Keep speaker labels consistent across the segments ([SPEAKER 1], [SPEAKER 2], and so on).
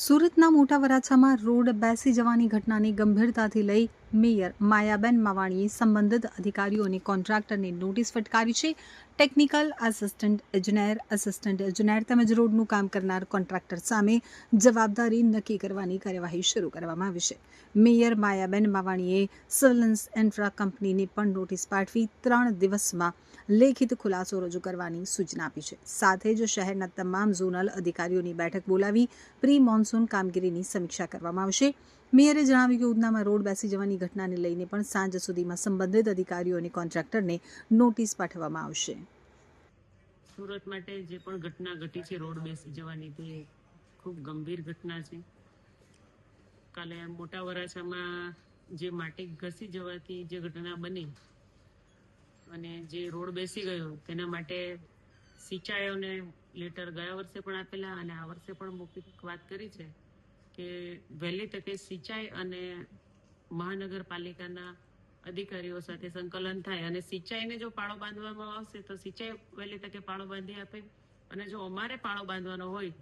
[SPEAKER 1] સુરતના મોટા વરાછામાં રોડ બેસી જવાની ઘટનાની ગંભીરતાથી લઈ મેયર માયાબેન માવાણીએ સંબંધિત અધિકારીઓ અને કોન્ટ્રાક્ટરને નોટિસ ફટકારી છે. ટેકનિકલ આસિસ્ટન્ટ એન્જિનિયર તેમજ રોડનું કામ કરનાર કોન્ટ્રાક્ટર સામે જવાબદારી નક્કી કરવાની કાર્યવાહી શરૂ કરવામાં આવી છે. મેયર માયાબેન માવાણીએ સિવિલ ઇન્ફ્રા કંપનીને પણ નોટિસ પાઠવી 3 દિવસમાં લેખિત ખુલાસો રજૂ કરવાની સૂચના આપી છે. સાથે જ શહેરના તમામ ઝોનલ અધિકારીઓની બેઠક બોલાવી પ્રી મોન્સૂન કામગીરીની સમીક્ષા કરવામાં આવશે. મેયરે જણાવ્યું કે ઉધનામાં રોડ બેસી જવાની ઘટનાને લઈને પણ સાંજ સુધીમાં સંબંધિત અધિકારીઓ અને કોન્ટ્રાક્ટરને નોટિસ પાઠવવામાં આવશે.
[SPEAKER 2] સુરત માટે જે પણ ઘટના ઘટી છે રોડ બેસી જવાની, તે ખૂબ ગંભીર ઘટના છે. કાલે મોટા વરાછામાં જે માટી ઘસી જવાથી જે ઘટના બની અને જે રોડ બેસી ગયો, તેના માટે સિંચાઈઓને લેટર ગયા વર્ષે પણ આપેલા અને આ વર્ષે પણ મૌખિક વાત કરી છે કે વહેલી તકે સિંચાઈ અને મહાનગરપાલિકાના અધિકારીઓ સાથે સંકલન થાય અને સિંચાઈને જો પાળો બાંધવામાં આવશે તો સિંચાઈ વહેલી તકે પાળો બાંધી આપે, અને જો અમારે પાળો બાંધવાનો હોય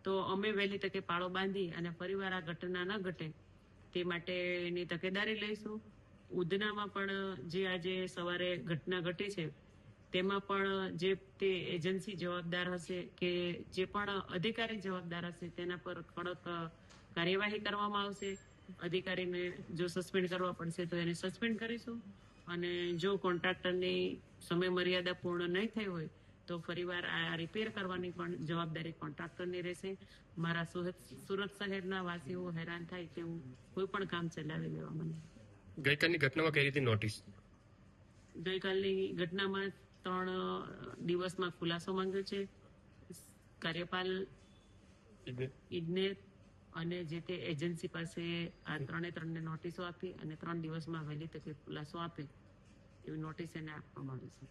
[SPEAKER 2] તો અમે વહેલી તકે પાળો બાંધી અને ફરીવાર આ ઘટના ન ઘટે તે માટેની તકેદારી લઈશું. ઉધનામાં પણ જે આજે સવારે ઘટના ઘટી છે તેમાં પણ જે તે એજન્સી જવાબદાર હશે કે જે પણ અધિકારી જવાબદાર હશે તેના પર કડક કાર્યવાહી કરવામાં આવશે. અધિકારીને જો સસ્પેન્ડ કરવા પડશે તો એને સસ્પેન્ડ કરીશું, અને જો કોન્ટ્રાક્ટરની સમય મર્યાદા પૂર્ણ નહીં થઈ હોય તો ફરીવાર આ રિપેર કરવાની પણ જવાબદારી કોન્ટ્રાક્ટરની રહેશે. મારા સુરત શહેરના વાસીઓ હેરાન થાય તેવું કોઈ પણ કામ ચલાવી લેવા મને.
[SPEAKER 3] ગઈકાલની ઘટનામાં કઈ રીતે નોટિસ?
[SPEAKER 2] ગઈકાલની ઘટનામાં 3 દિવસમાં ખુલાસો માંગ્યો છે. કાર્યપાલ ઇજનેર અને જે તે એજન્સી પાસે આ 3 નોટિસો આપી અને 3 દિવસમાં વહેલી તકે ખુલાસો આપે એવી નોટિસ એને આપવામાં આવી છે.